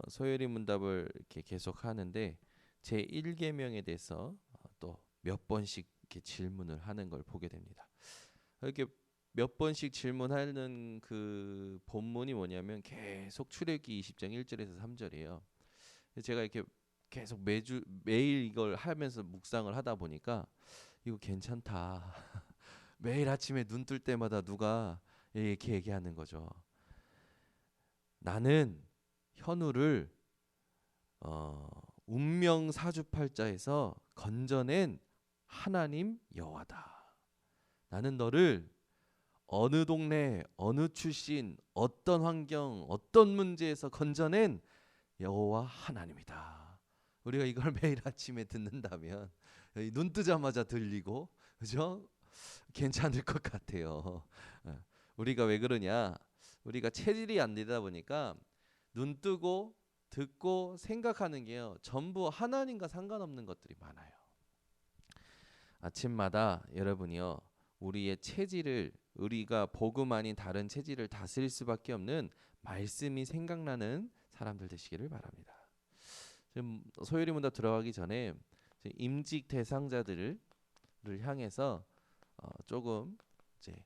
소요리 문답을 이렇게 계속 하는데 제 1계명에 대해서 또 몇 번씩 이렇게 질문을 하는 걸 보게 됩니다. 이렇게 몇 번씩 질문하는 그 본문이 뭐냐면 계속 출애굽기 20장 1절에서 3절이에요. 제가 이렇게 계속 매일 이걸 하면서 묵상을 하다 보니까 이거 괜찮다. 매일 아침에 눈 뜰 때마다 누가 이렇게 얘기하는 거죠. 나는 현우를 운명 사주팔자에서 건져낸 하나님 여호와다. 나는 너를 어느 동네, 어느 출신, 어떤 환경, 어떤 문제에서 건져낸 여호와 하나님이다. 우리가 이걸 매일 아침에 듣는다면 눈 뜨자마자 들리고, 그죠? 괜찮을 것 같아요. 우리가 왜 그러냐? 우리가 체질이 안 되다 보니까 눈 뜨고 듣고 생각하는 게요, 전부 하나님과 상관없는 것들이 많아요. 아침마다 여러분이요, 우리의 체질을, 우리가 복음 아닌 다른 체질을 다스릴 수밖에 없는 말씀이 생각나는 사람들 되시기를 바랍니다. 지금 소요리 문답 들어가기 전에 임직 대상자들을 향해서 조금 이제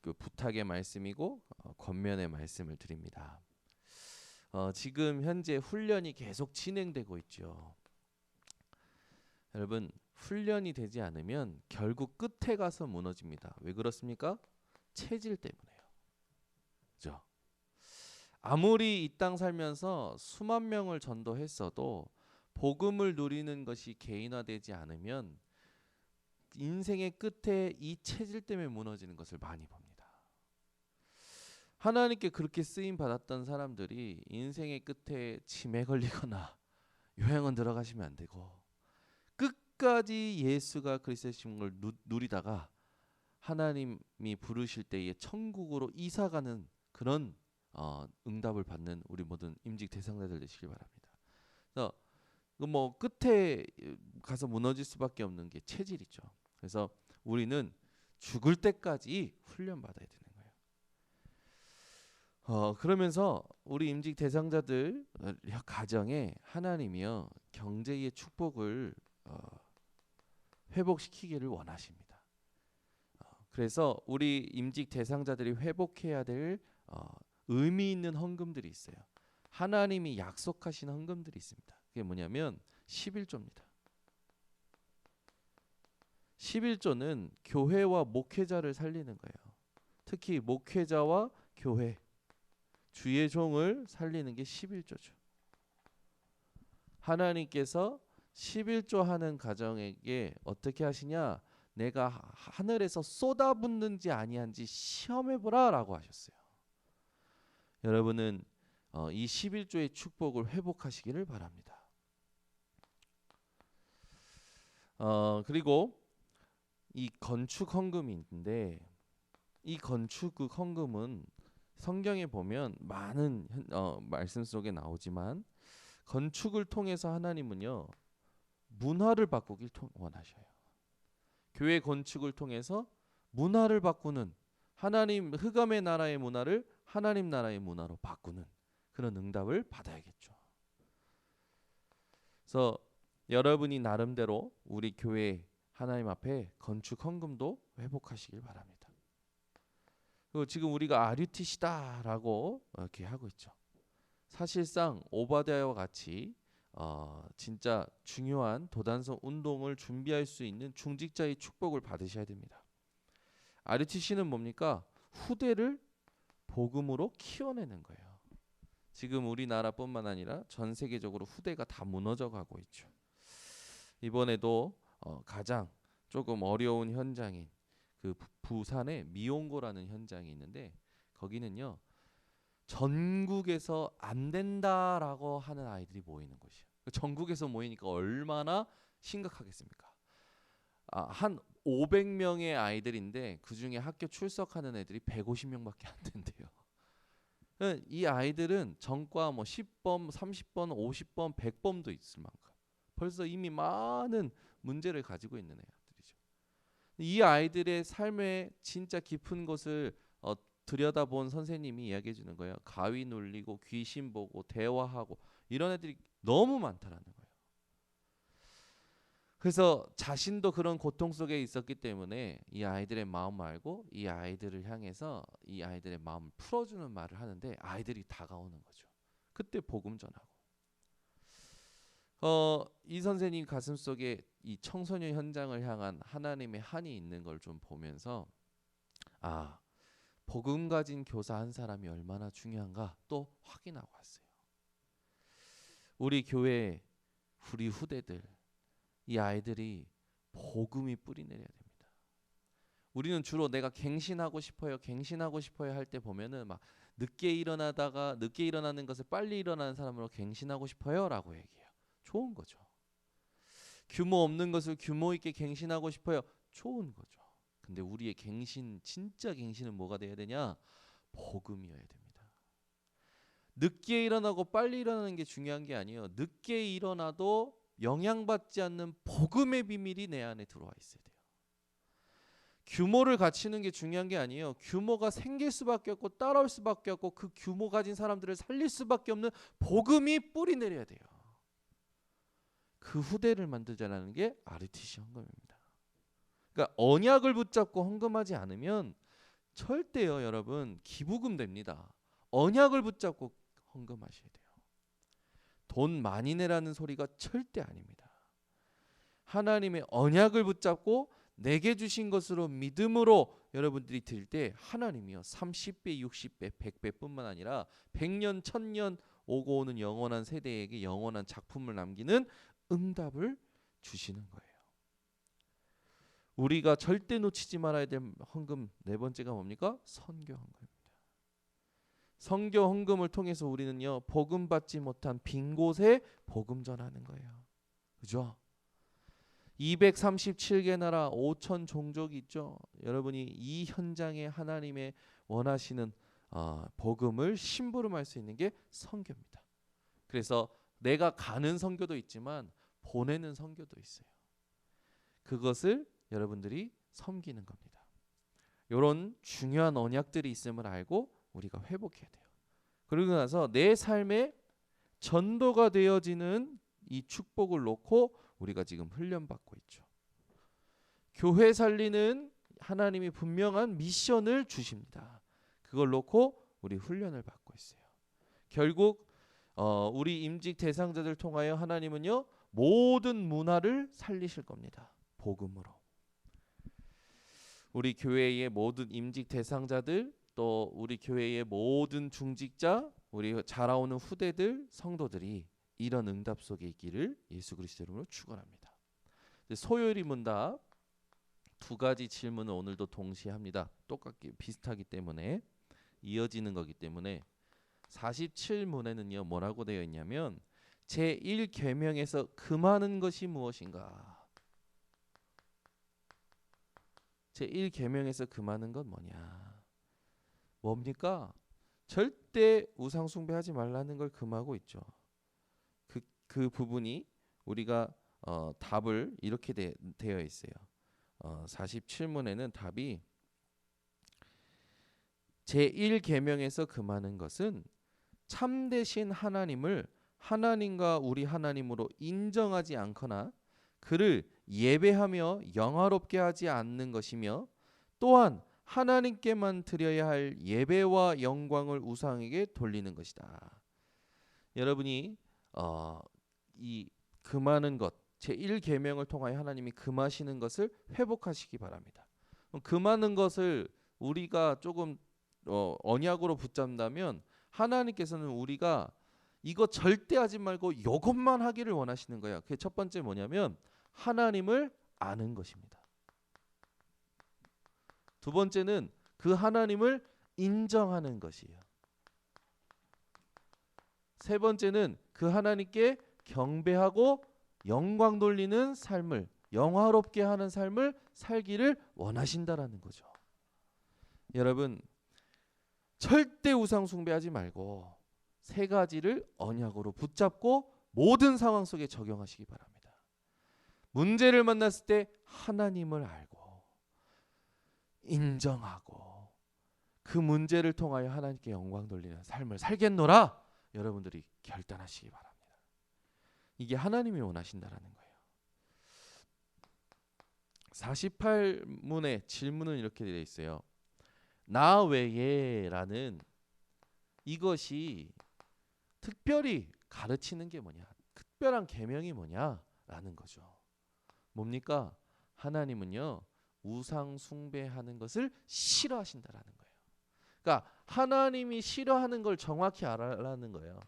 그 부탁의 말씀이고 권면의 말씀을 드립니다. 지금 현재 훈련이 계속 진행되고 있죠. 여러분, 훈련이 되지 않으면 결국 끝에 가서 무너집니다. 왜 그렇습니까? 체질 때문에요. 그죠? 아무리 이 땅 살면서 수만 명을 전도했어도 복음을 누리는 것이 개인화되지 않으면 인생의 끝에 이 체질 때문에 무너지는 것을 많이 봅니다. 하나님께 그렇게 쓰임 받았던 사람들이 인생의 끝에 치매 걸리거나 요양원 들어가시면 안 되고 끝까지 예수가 그리스도의 신을 누리다가 하나님이 부르실 때에 천국으로 이사가는 그런 응답을 받는 우리 모든 임직 대상자들 되시길 바랍니다. 그래서 뭐 끝에 가서 무너질 수밖에 없는 게 체질이죠. 그래서 우리는 죽을 때까지 훈련받아야 되는 거예요. 그러면서 우리 임직 대상자들 가정에 하나님이요, 경제의 축복을 회복시키기를 원하십니다. 그래서 우리 임직 대상자들이 회복해야 될 의미 있는 헌금들이 있어요. 하나님이 약속하신 헌금들이 있습니다. 그게 뭐냐면 11조입니다. 11조는 교회와 목회자를 살리는 거예요. 특히 목회자와 교회, 주의 종을 살리는 게 11조죠. 하나님께서 11조 하는 가정에게 어떻게 하시냐? 내가 하늘에서 쏟아붓는지 아니한지 시험해보라 라고 하셨어요. 여러분은 이 11조의 축복을 회복하시기를 바랍니다. 그리고 이 건축 헌금이 있는데, 이 건축 헌금은 성경에 보면 많은 말씀 속에 나오지만 건축을 통해서 하나님은요, 문화를 바꾸길 원하셔요. 교회 건축을 통해서 문화를 바꾸는, 하나님 흑암의 나라의 문화를 하나님 나라의 문화로 바꾸는 그런 응답을 받아야겠죠. 그래서 여러분이 나름대로 우리 교회 하나님 앞에 건축 헌금도 회복하시길 바랍니다. 그리고 지금 우리가 RUTC다라고 이렇게 하고 있죠. 사실상 오바댜와 같이 진짜 중요한 도단성 운동을 준비할 수 있는 중직자의 축복을 받으셔야 됩니다. RUTC는 뭡니까? 후대를 복음으로 키워내는 거예요. 지금 우리나라뿐만 아니라 전 세계적으로 후대가 다 무너져 가고 있죠. 이번에도 가장 조금 어려운 현장인 그 부산의 미용고라는 현장이 있는데, 거기는요, 전국에서 안 된다라고 하는 아이들이 모이는 곳이에요. 전국에서 모이니까 얼마나 심각하겠습니까? 한 500명의 아이들인데 그 중에 학교 출석하는 애들이 150명밖에 안 된대요. 이 아이들은 전과 뭐 10번, 30번, 50번, 100번도 있을 만큼 벌써 이미 많은 문제를 가지고 있는 애들이죠. 이 아이들의 삶의 진짜 깊은 것을 들여다본 선생님이 이야기해 주는 거예요. 가위 눌리고 귀신 보고 대화하고 이런 애들이 너무 많다라는 거예요. 그래서 자신도 그런 고통 속에 있었기 때문에 이 아이들의 마음을 알고 이 아이들을 향해서 이 아이들의 마음을 풀어주는 말을 하는데 아이들이 다가오는 거죠. 그때 복음 전하고 이 선생님 가슴 속에 이 청소년 현장을 향한 하나님의 한이 있는 걸 좀 보면서 아, 복음 가진 교사 한 사람이 얼마나 중요한가 또 확인하고 왔어요. 우리 교회 우리 후대들 이 아이들이 복음이 뿌리 내려야 됩니다. 우리는 주로 내가 갱신하고 싶어요 할 때 보면은 막 늦게 일어나는 것을 빨리 일어나는 사람으로 갱신하고 싶어요라고 얘기해요. 좋은 거죠. 규모 없는 것을 규모 있게 갱신하고 싶어요. 좋은 거죠. 근데 우리의 진짜 갱신은 뭐가 돼야 되냐? 복음이어야 됩니다. 늦게 일어나고 빨리 일어나는 게 중요한 게 아니에요. 늦게 일어나도 영향받지 않는 복음의 비밀이 내 안에 들어와 있어야 돼요. 규모를 갖추는 게 중요한 게 아니에요. 규모가 생길 수밖에 없고 따라올 수밖에 없고 그 규모 가진 사람들을 살릴 수밖에 없는 복음이 뿌리 내려야 돼요. 그 후대를 만들자라는 게 RTC 헌금입니다. 그러니까 언약을 붙잡고 헌금하지 않으면 절대요, 여러분 기부금 됩니다. 언약을 붙잡고 헌금하셔야 돼요. 돈 많이 내라는 소리가 절대 아닙니다. 하나님의 언약을 붙잡고 내게 주신 것으로 믿음으로 여러분들이 드릴 때 하나님이요 30배, 60배, 100배뿐만 아니라 100년, 1000년 오고 오는 영원한 세대에게 영원한 작품을 남기는 응답을 주시는 거예요. 우리가 절대 놓치지 말아야 될 헌금 네 번째가 뭡니까? 선교 헌금입니다. 선교 헌금을 통해서 우리는요 복음 받지 못한 빈 곳에 복음 전하는 거예요. 그죠? 237개 나라 5천 종족이 있죠. 여러분이 이 현장에 하나님의 원하시는 복음을 심부름할 수 있는 게 선교입니다. 그래서 내가 가는 선교도 있지만 보내는 선교도 있어요. 그것을 여러분들이 섬기는 겁니다. 이런 중요한 언약들이 있음을 알고 우리가 회복해야 돼요. 그러고 나서 내 삶에 전도가 되어지는 이 축복을 놓고 우리가 지금 훈련받고 있죠. 교회 살리는 하나님이 분명한 미션을 주십니다. 그걸 놓고 우리 훈련을 받고 있어요. 결국 우리 임직 대상자들 통하여 하나님은요 모든 문화를 살리실 겁니다. 복음으로. 우리 교회의 모든 임직 대상자들 또 우리 교회의 모든 중직자 우리 자라오는 후대들 성도들이 이런 응답 속에 있기를 예수 그리스도 이름으로 축원합니다. 소요리 문답 두 가지 질문을 오늘도 동시에 합니다. 똑같게 비슷하기 때문에 이어지는 거기 때문에 47문에는요 뭐라고 되어 있냐면 제1계명에서 금하는 것이 무엇인가? 제1계명에서 금하는 건 뭐냐? 뭡니까? 절대 우상 숭배하지 말라는 걸 금하고 있죠. 그 부분이 우리가 답을 이렇게 되어 있어요. 47문에는 답이 제1계명에서 금하는 것은 참되신 하나님을 하나님과 우리 하나님으로 인정하지 않거나 그를 예배하며 영화롭게 하지 않는 것이며 또한 하나님께만 드려야 할 예배와 영광을 우상에게 돌리는 것이다. 여러분이 이 금하는 것 제1계명을 통하여 하나님이 금하시는 것을 회복하시기 바랍니다. 금하는 것을 우리가 조금 언약으로 붙잡는다면 하나님께서는 우리가 이거 절대 하지 말고 이것만 하기를 원하시는 거야. 그게 첫 번째 뭐냐면 하나님을 아는 것입니다. 두 번째는 그 하나님을 인정하는 것이에요. 세 번째는 그 하나님께 경배하고 영광 돌리는 삶을 영화롭게 하는 삶을 살기를 원하신다라는 거죠. 여러분 절대 우상 숭배하지 말고 세 가지를 언약으로 붙잡고 모든 상황 속에 적용하시기 바랍니다. 문제를 만났을 때 하나님을 알고 인정하고 그 문제를 통하여 하나님께 영광 돌리는 삶을 살겠노라 여러분들이 결단하시기 바랍니다. 이게 하나님이 원하신다라는 거예요. 48문의 질문은 이렇게 되어 있어요. 나 외에 라는 이것이 특별히 가르치는 게 뭐냐, 특별한 계명이 뭐냐라는 거죠. 뭡니까? 하나님은요 우상 숭배하는 것을 싫어하신다라는 거예요. 그러니까 하나님이 싫어하는 걸 정확히 알아라는 거예요.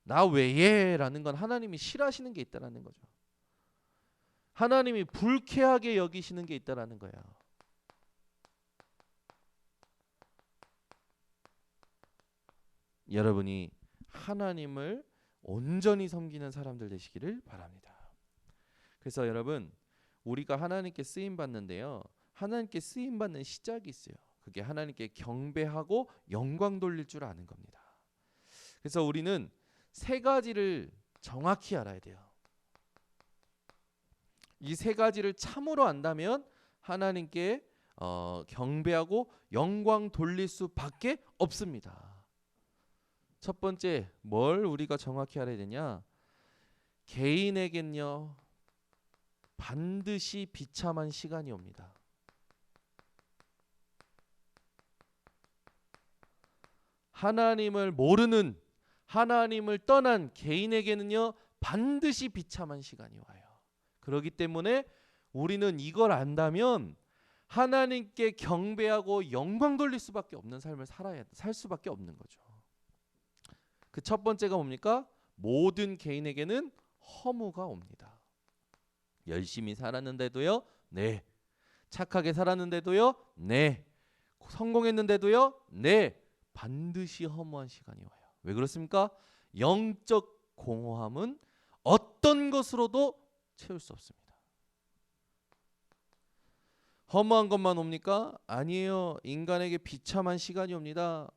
나 외에라는 건 하나님이 싫어하시는 게 있다라는 거죠. 하나님이 불쾌하게 여기시는 게 있다라는 거예요. 여러분이 하나님을 온전히 섬기는 사람들 되시기를 바랍니다. 그래서 여러분 우리가 하나님께 쓰임 받는데요. 하나님께 쓰임 받는 시작이 있어요. 그게 하나님께 경배하고 영광 돌릴 줄 아는 겁니다. 그래서 우리는 세 가지를 정확히 알아야 돼요. 이 세 가지를 참으로 안다면 하나님께 경배하고 영광 돌릴 수밖에 없습니다. 첫 번째 뭘 우리가 정확히 알아야 되냐? 개인에겐요 반드시 비참한 시간이 옵니다. 하나님을 모르는, 하나님을 떠난 개인에게는요 반드시 비참한 시간이 와요. 그렇기 때문에 우리는 이걸 안다면 하나님께 경배하고 영광 돌릴 수밖에 없는 삶을 살 수밖에 없는 거죠. 그 첫 번째가 뭡니까? 모든 개인에게는 허무가 옵니다. 열심히 살았는데도요, 네. 착하게 살았는데도요, 네. 성공했는데도요, 네. 반드시 허무한 시간이 와요. 왜 그렇습니까? 영적 공허함은 어떤 것으로도 채울 수 없습니다. 허무한 것만 옵니까? 아니에요. 인간에게 비참한 시간이 옵니다.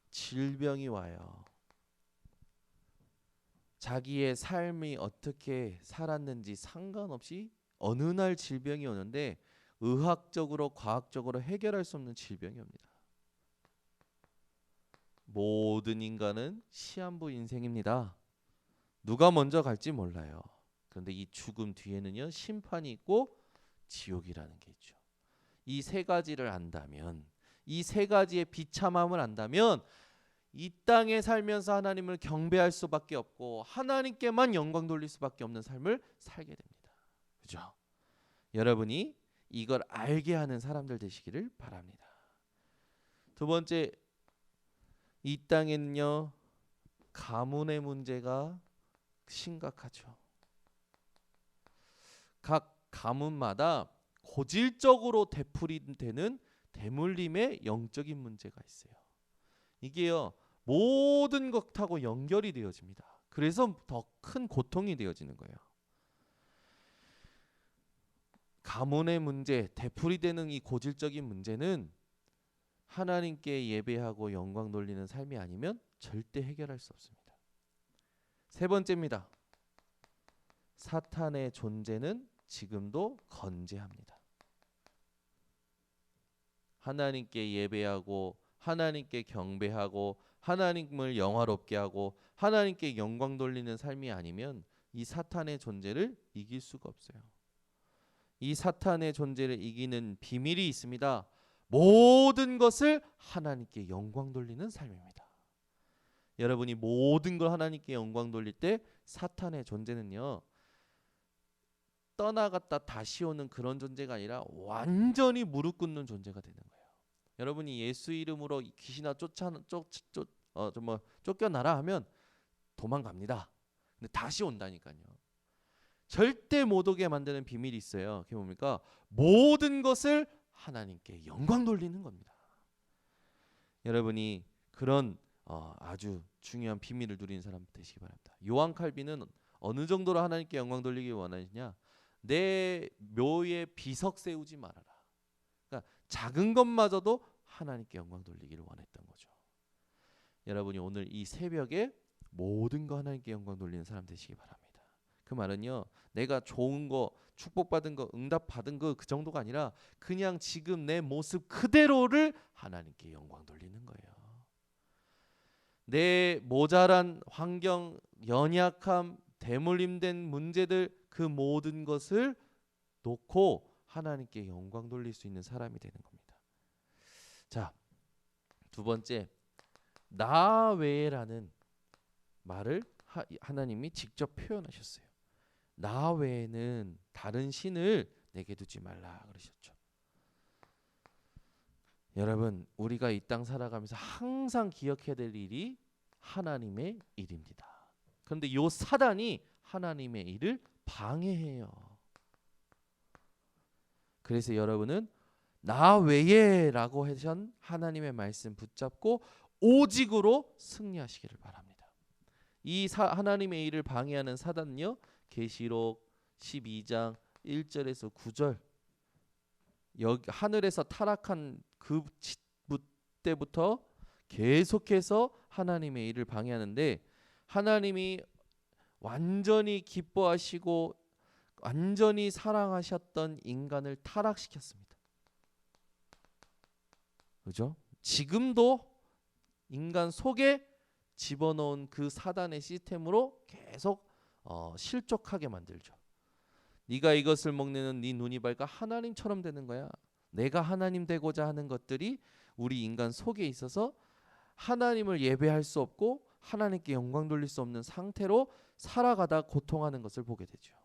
질병이 와요. 자기의 삶이 어떻게 살았는지 상관없이 어느 날 질병이 오는데 의학적으로 과학적으로 해결할 수 없는 질병이 옵니다. 모든 인간은 시한부 인생입니다. 누가 먼저 갈지 몰라요. 그런데 이 죽음 뒤에는요 심판이 있고 지옥이라는 게 있죠. 이 세 가지를 안다면, 이 세 가지의 비참함을 안다면 이 땅에 살면서 하나님을 경배할 수밖에 없고 하나님께만 영광 돌릴 수밖에 없는 삶을 살게 됩니다. 그죠? 여러분이 이걸 알게 하는 사람들 되시기를 바랍니다. 두 번째, 이 땅에는요 가문의 문제가 심각하죠. 각 가문마다 고질적으로 되풀이되는 대물림의 영적인 문제가 있어요. 이게요 모든 것하고 연결이 되어집니다. 그래서 더 큰 고통이 되어지는 거예요. 가문의 문제, 되풀이되는 이 고질적인 문제는 하나님께 예배하고 영광 돌리는 삶이 아니면 절대 해결할 수 없습니다. 세 번째입니다. 사탄의 존재는 지금도 건재합니다. 하나님께 예배하고 하나님께 경배하고 하나님을 영화롭게 하고 하나님께 영광 돌리는 삶이 아니면 이 사탄의 존재를 이길 수가 없어요. 이 사탄의 존재를 이기는 비밀이 있습니다. 모든 것을 하나님께 영광 돌리는 삶입니다. 여러분이 모든 걸 하나님께 영광 돌릴 때 사탄의 존재는요 떠나갔다 다시 오는 그런 존재가 아니라 완전히 무릎 꿇는 존재가 되는 거예요. 여러분이 예수 이름으로 귀신아 쫓겨나라 하면 도망갑니다. 근데 다시 온다니까요. 절대 못 오게 만드는 비밀이 있어요. 그게 뭡니까? 모든 것을 하나님께 영광 돌리는 겁니다. 여러분이 그런 아주 중요한 비밀을 누리는 사람 되시기 바랍니다. 요한 칼빈은 어느 정도로 하나님께 영광 돌리기 원하느냐? 내 묘에 비석 세우지 말아라. 그러니까 작은 것마저도 하나님께 영광 돌리기를 원했던 거죠. 여러분이 오늘 이 새벽에 모든 거 하나님께 영광 돌리는 사람 되시기 바랍니다. 그 말은요, 내가 좋은 거, 축복받은 거, 응답 받은 거 그 정도가 아니라 그냥 지금 내 모습 그대로를 하나님께 영광 돌리는 거예요. 내 모자란 환경, 연약함, 대물림된 문제들 그 모든 것을 놓고 하나님께 영광 돌릴 수 있는 사람이 되는 겁니다. 자, 두 번째, 나 외에라는 말을 하나님이 직접 표현하셨어요. 나 외에는 다른 신을 내게 두지 말라 그러셨죠. 여러분, 우리가 이 땅 살아가면서 항상 기억해야 될 일이 하나님의 일입니다. 그런데 요 사단이 하나님의 일을 방해해요. 그래서 여러분은 나 외에라고 하신 하나님의 말씀 붙잡고 오직으로 승리하시기를 바랍니다. 이 하나님의 일을 방해하는 사단은요, 계시록 12장 1절에서 9절, 여기 하늘에서 타락한 그 때부터 계속해서 하나님의 일을 방해하는데, 하나님이 완전히 기뻐하시고 완전히 사랑하셨던 인간을 타락시켰습니다. 그죠? 지금도 인간 속에 집어넣은 그 사단의 시스템으로 계속 실족하게 만들죠. 네가 이것을 먹는 네 눈이 밝아 하나님처럼 되는 거야. 내가 하나님 되고자 하는 것들이 우리 인간 속에 있어서 하나님을 예배할 수 없고 하나님께 영광 돌릴 수 없는 상태로 살아가다 고통하는 것을 보게 되죠.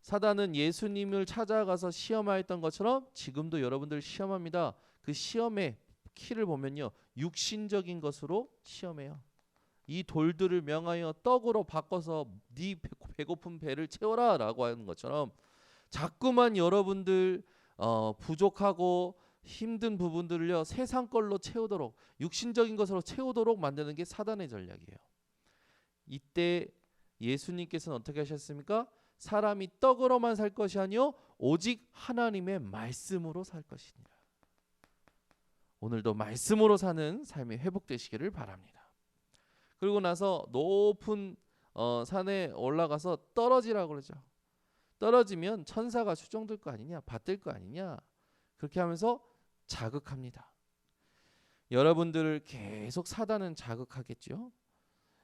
사단은 예수님을 찾아가서 시험하였던 것처럼 지금도 여러분들 시험합니다. 그 시험의 키를 보면요, 육신적인 것으로 시험해요. 이 돌들을 명하여 떡으로 바꿔서 네 배고픈 배를 채워라 라고 하는 것처럼 자꾸만 여러분들 부족하고 힘든 부분들을요, 세상 걸로 채우도록, 육신적인 것으로 채우도록 만드는 게 사단의 전략이에요. 이때 예수님께서는 어떻게 하셨습니까? 사람이 떡으로만 살 것이 아니요 오직 하나님의 말씀으로 살 것이니라. 오늘도 말씀으로 사는 삶이 회복되시기를 바랍니다. 그리고 나서 높은 산에 올라가서 떨어지라고 그러죠. 떨어지면 천사가 수종될 거 아니냐, 받들 거 아니냐, 그렇게 하면서 자극합니다. 여러분들을 계속 사단은 자극하겠죠.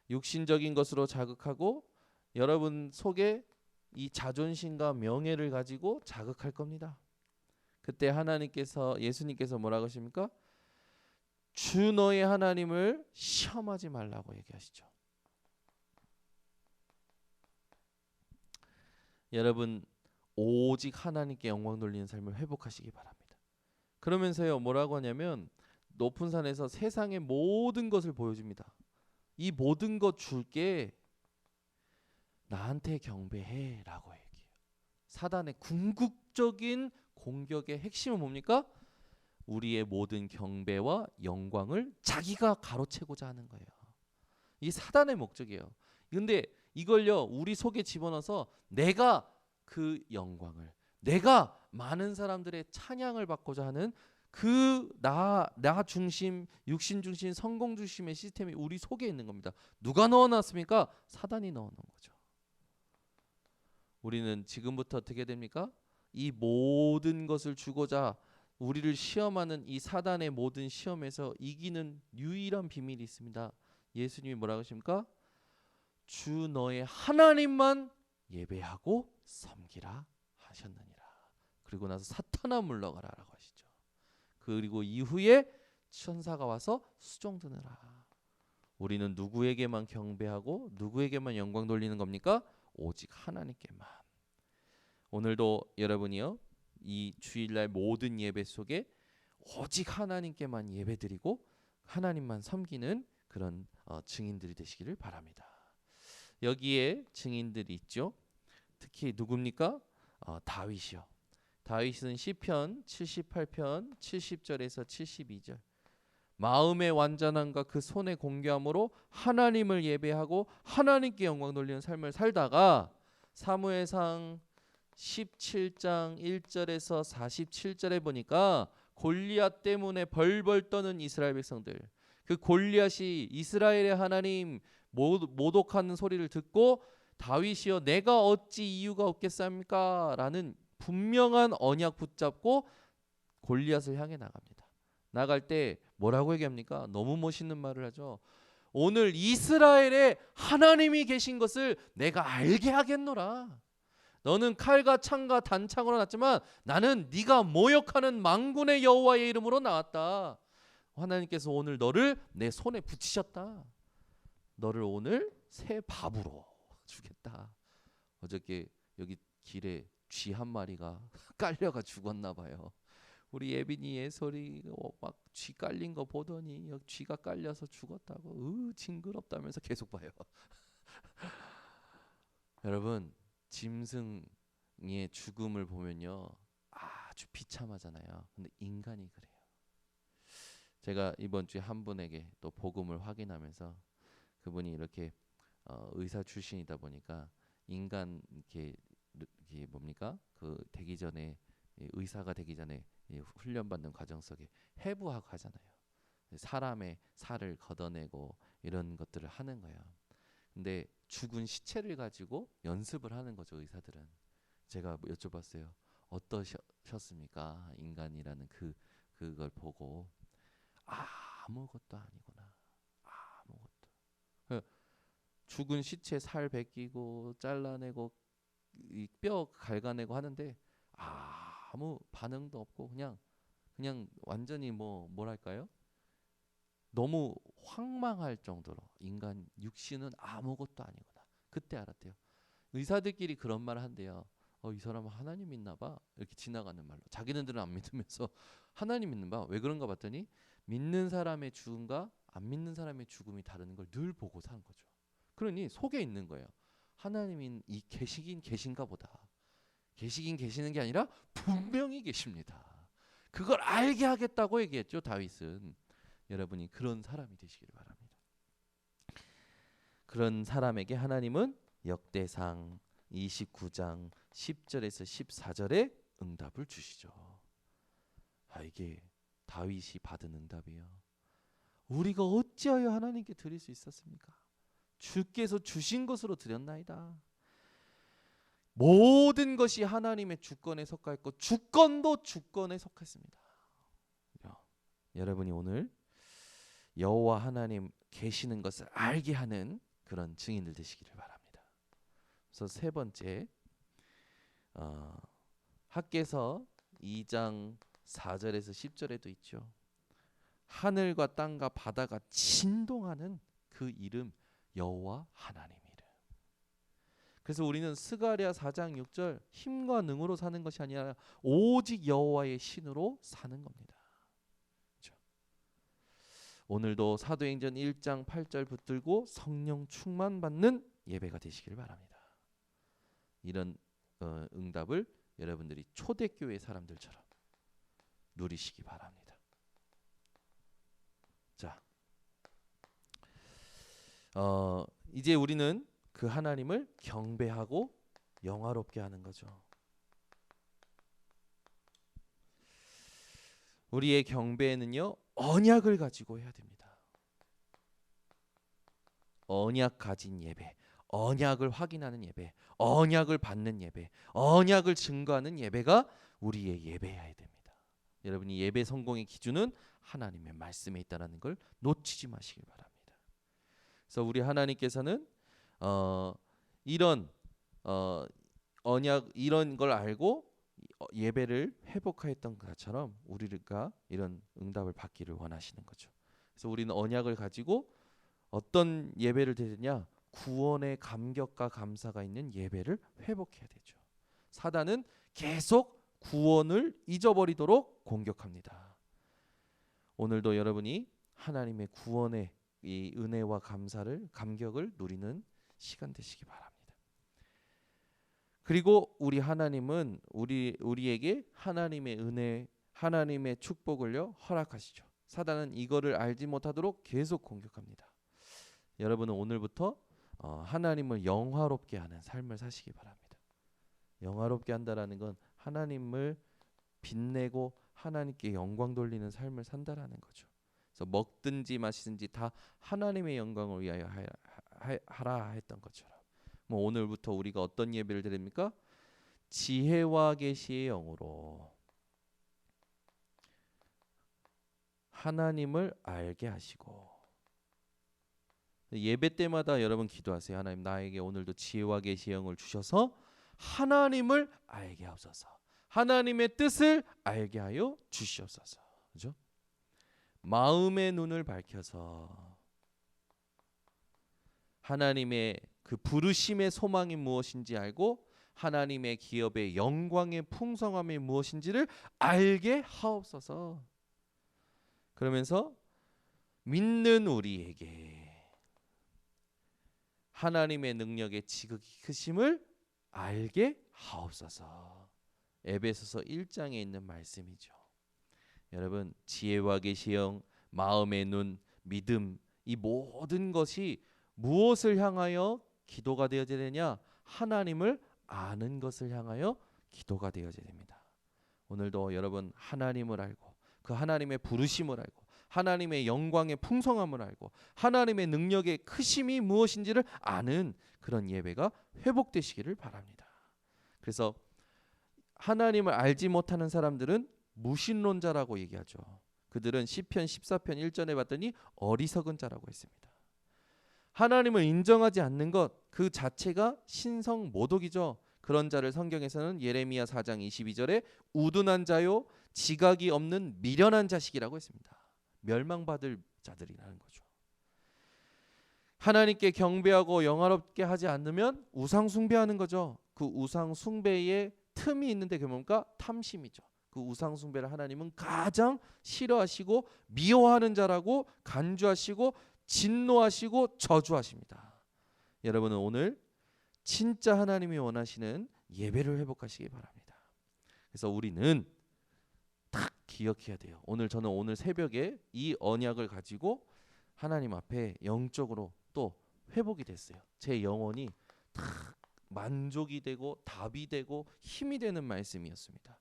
육신적인 것으로 자극하고 여러분 속에 이 자존심과 명예를 가지고 자극할 겁니다. 그때 하나님께서, 예수님께서 뭐라고 하십니까? 주 너의 하나님을 시험하지 말라고 얘기하시죠. 여러분, 오직 하나님께 영광 돌리는 삶을 회복하시기 바랍니다. 그러면서요, 뭐라고 하냐면 높은 산에서 세상의 모든 것을 보여줍니다. 이 모든 것 줄게, 나한테 경배해 라고 얘기해요. 사단의 궁극적인 공격의 핵심은 뭡니까? 우리의 모든 경배와 영광을 자기가 가로채고자 하는 거예요. 이게 사단의 목적이에요. 근데 이걸요, 우리 속에 집어넣어서 내가 그 영광을, 내가 많은 사람들의 찬양을 받고자 하는 그 나 중심, 육신 중심, 성공 중심의 시스템이 우리 속에 있는 겁니다. 누가 넣어놨습니까? 사단이 넣어놓은 거죠. 우리는 지금부터 어떻게 됩니까? 이 모든 것을 주고자 우리를 시험하는 이 사단의 모든 시험에서 이기는 유일한 비밀이 있습니다. 예수님이 뭐라고 하십니까? 주 너의 하나님만 예배하고 섬기라 하셨느니라. 그리고 나서 사탄아 물러가라라고 하시죠. 그리고 이후에 천사가 와서 수종드느라. 우리는 누구에게만 경배하고 누구에게만 영광 돌리는 겁니까? 오직 하나님께만. 오늘도 여러분이요, 이 주일날 모든 예배 속에 오직 하나님께만 예배드리고 하나님만 섬기는 그런 증인들이 되시기를 바랍니다. 여기에 증인들이 있죠. 특히 누굽니까? 다윗이요. 다윗은 시편 78편 70절에서 72절, 마음의 완전함과 그 손의 공교함으로 하나님을 예배하고 하나님께 영광 돌리는 삶을 살다가 사무엘상 17장 1절에서 47절에 보니까 골리앗 때문에 벌벌 떠는 이스라엘 백성들, 그 골리앗이 이스라엘의 하나님 모독하는 소리를 듣고 다윗이여 내가 어찌 이유가 없겠습니까? 라는 분명한 언약 붙잡고 골리앗을 향해 나갑니다. 나갈 때 뭐라고 얘기합니까? 너무 멋있는 말을 하죠. 오늘 이스라엘에 하나님이 계신 것을 내가 알게 하겠노라. 너는 칼과 창과 단창으로 났지만 나는 네가 모욕하는 만군의 여호와의 이름으로 나왔다. 하나님께서 오늘 너를 내 손에 붙이셨다. 너를 오늘 새 밥으로 주겠다. 어저께 여기 길에 쥐 한 마리가 깔려가 죽었나 봐요. 우리 예빈이 예솔이 막 쥐 깔린 거 보더니 쥐가 깔려서 죽었다고 징그럽다면서 계속 봐요. 여러분 짐승의 죽음을 보면요 아주 비참하잖아요. 근데 인간이 그래요. 제가 이번 주에 한 분에게 또 복음을 확인하면서 그분이 이렇게 의사 출신이다 보니까 인간 이렇게 뭡니까 그 되기 전에 의사가 되기 전에 훈련받는 과정 속에 해부하고 하잖아요. 사람의 살을 걷어내고 이런 것들을 하는 거예요. 근데 죽은 시체를 가지고 연습을 하는 거죠. 의사들은. 제가 여쭤봤어요. 어떠셨습니까? 인간이라는 그걸 보고 아무것도 아니구나. 아무것도. 죽은 시체 살 벗기고 잘라내고 이 뼈 갈가내고 하는데 아무 반응도 없고 그냥 완전히 뭐랄까요? 너무 황망할 정도로 인간 육신은 아무것도 아니구나. 그때 알았대요. 의사들끼리 그런 말을 한대요. 이 사람은 하나님 믿나 봐. 이렇게 지나가는 말로. 자기네들은 안 믿으면서 하나님 믿는 봐. 왜 그런가 봤더니 믿는 사람의 죽음과 안 믿는 사람의 죽음이 다른 걸 늘 보고 사는 거죠. 그러니 속에 있는 거예요. 하나님이 계시긴 계신가 보다. 계시긴 계시는 게 아니라 분명히 계십니다. 그걸 알게 하겠다고 얘기했죠. 다윗은. 여러분이 그런 사람이 되시기를 바랍니다. 그런 사람에게 하나님은 역대상 29장 10절에서 14절에 응답을 주시죠. 이게 다윗이 받은 응답이요. 우리가 어찌하여 하나님께 드릴 수 있었습니까? 주께서 주신 것으로 드렸나이다. 모든 것이 하나님의 주권에 속하였고 주권도 주권에 속했습니다. 여러분이 오늘 여호와 하나님 계시는 것을 알게 하는 그런 증인들 되시기를 바랍니다. 그래서 세 번째 학개서 2장 4절에서 10절에도 있죠. 하늘과 땅과 바다가 진동하는 그 이름 여호와 하나님 이름. 그래서 우리는 스가랴 4장 6절 힘과 능으로 사는 것이 아니라 오직 여호와의 신으로 사는 겁니다. 그렇죠? 오늘도 사도행전 1장 8절 붙들고 성령 충만 받는 예배가 되시길 바랍니다. 이런 응답을 여러분들이 초대교회 사람들처럼 누리시기 바랍니다. 자, 이제 우리는 그 하나님을 경배하고 영화롭게 하는 거죠. 우리의 경배는요 언약을 가지고 해야 됩니다. 언약 가진 예배, 언약을 확인하는 예배, 언약을 받는 예배, 언약을 증거하는 예배가 우리의 예배여야 됩니다. 여러분이 예배 성공의 기준은 하나님의 말씀에 있다는 걸 놓치지 마시길 바랍니다. 그래서 우리 하나님께서는 이런 언약 이런 걸 알고 예배를 회복하였던 것처럼 우리가 이런 응답을 받기를 원하시는 거죠. 그래서 우리는 언약을 가지고 어떤 예배를 드리냐? 구원의 감격과 감사가 있는 예배를 회복해야 되죠. 사단은 계속 구원을 잊어버리도록 공격합니다. 오늘도 여러분이 하나님의 구원의 이 은혜와 감격을 누리는 시간 되시기 바랍니다. 그리고 우리 하나님은 우리에게 하나님의 은혜, 하나님의 축복을요 허락하시죠. 사단은 이거를 알지 못하도록 계속 공격합니다. 여러분은 오늘부터 하나님을 영화롭게 하는 삶을 사시기 바랍니다. 영화롭게 한다라는 건 하나님을 빛내고 하나님께 영광 돌리는 삶을 산다라는 거죠. 그래서 먹든지 마시든지 다 하나님의 영광을 위하여 하라 했던 것처럼 뭐 오늘부터 우리가 어떤 예배를 드립니까? 지혜와 계시의 영으로 하나님을 알게 하시고, 예배 때마다 여러분 기도하세요. 하나님, 나에게 오늘도 지혜와 계시의 영을 주셔서 하나님을 알게 하옵소서. 하나님의 뜻을 알게 하여 주시옵소서. 그죠? 마음의 눈을 밝혀서 하나님의 그 부르심의 소망이 무엇인지 알고 하나님의 기업의 영광의 풍성함이 무엇인지를 알게 하옵소서. 그러면서 믿는 우리에게 하나님의 능력의 지극히 크심을 알게 하옵소서. 에베소서 1장에 있는 말씀이죠. 여러분, 지혜와 계시 영, 마음의 눈, 믿음, 이 모든 것이 무엇을 향하여 기도가 되어져야 되냐? 하나님을 아는 것을 향하여 기도가 되어져야 됩니다. 오늘도 여러분 하나님을 알고 그 하나님의 부르심을 알고 하나님의 영광의 풍성함을 알고 하나님의 능력의 크심이 무엇인지를 아는 그런 예배가 회복되시기를 바랍니다. 그래서 하나님을 알지 못하는 사람들은 무신론자라고 얘기하죠. 그들은 시편 14편 1절에 봤더니 어리석은 자라고 했습니다. 하나님을 인정하지 않는 것 그 자체가 신성 모독이죠. 그런 자를 성경에서는 예레미야 4장 22절에 우둔한 자요 지각이 없는 미련한 자식이라고 했습니다. 멸망받을 자들이라는 거죠. 하나님께 경배하고 영화롭게 하지 않으면 우상 숭배하는 거죠. 그 우상 숭배에 틈이 있는데 그게 뭡니까? 탐심이죠. 그 우상 숭배를 하나님은 가장 싫어하시고 미워하는 자라고 간주하시고 진노하시고 저주하십니다. 여러분은 오늘 진짜 하나님이 원하시는 예배를 회복하시기 바랍니다. 그래서 우리는 딱 기억해야 돼요. 저는 오늘 새벽에 이 언약을 가지고 하나님 앞에 영적으로 또 회복이 됐어요. 제 영혼이 딱 만족이 되고 답이 되고 힘이 되는 말씀이었습니다.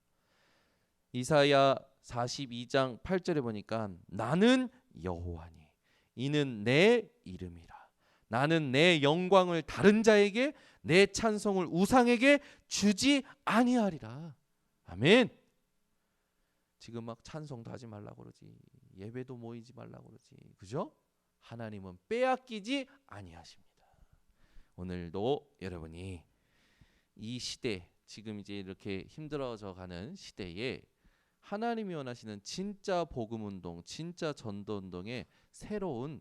이사야 42장 8절에 보니까 나는 여호와니 이는 내 이름이라. 나는 내 영광을 다른 자에게 내 찬송을 우상에게 주지 아니하리라. 아멘. 지금 막 찬송도 하지 말라고 그러지, 예배도 모이지 말라고 그러지, 그죠? 하나님은 빼앗기지 아니하십니다. 오늘도 여러분이 이 시대, 지금 이제 이렇게 힘들어져 가는 시대에 하나님이 원하시는 진짜 복음 운동, 진짜 전도 운동의 새로운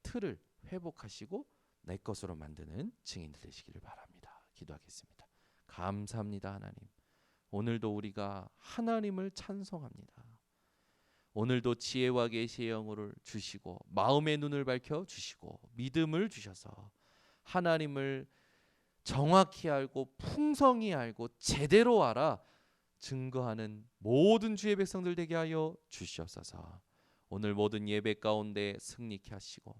틀을 회복하시고 내 것으로 만드는 증인들 되시기를 바랍니다. 기도하겠습니다. 감사합니다. 하나님, 오늘도 우리가 하나님을 찬송합니다. 오늘도 지혜와 계시의 영을 주시고 마음의 눈을 밝혀 주시고 믿음을 주셔서 하나님을 정확히 알고 풍성히 알고 제대로 알아 증거하는 모든 주의 백성들 되게 하여 주시옵소서. 오늘 모든 예배 가운데 승리케 하시고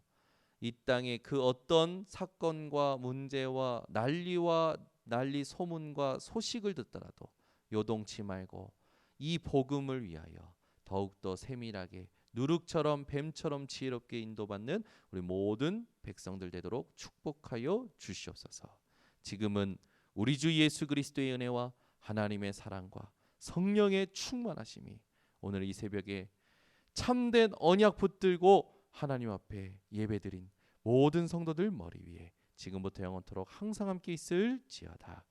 이 땅의 그 어떤 사건과 문제와 난리 소문과 소식을 듣더라도 요동치 말고 이 복음을 위하여 더욱더 세밀하게 누룩처럼 뱀처럼 지혜롭게 인도받는 우리 모든 백성들 되도록 축복하여 주시옵소서. 지금은 우리 주 예수 그리스도의 은혜와 하나님의 사랑과 성령의 충만하심이 오늘 이 새벽에 참된 언약 붙들고 하나님 앞에 예배드린 모든 성도들 머리 위에 지금부터 영원토록 항상 함께 있을지어다.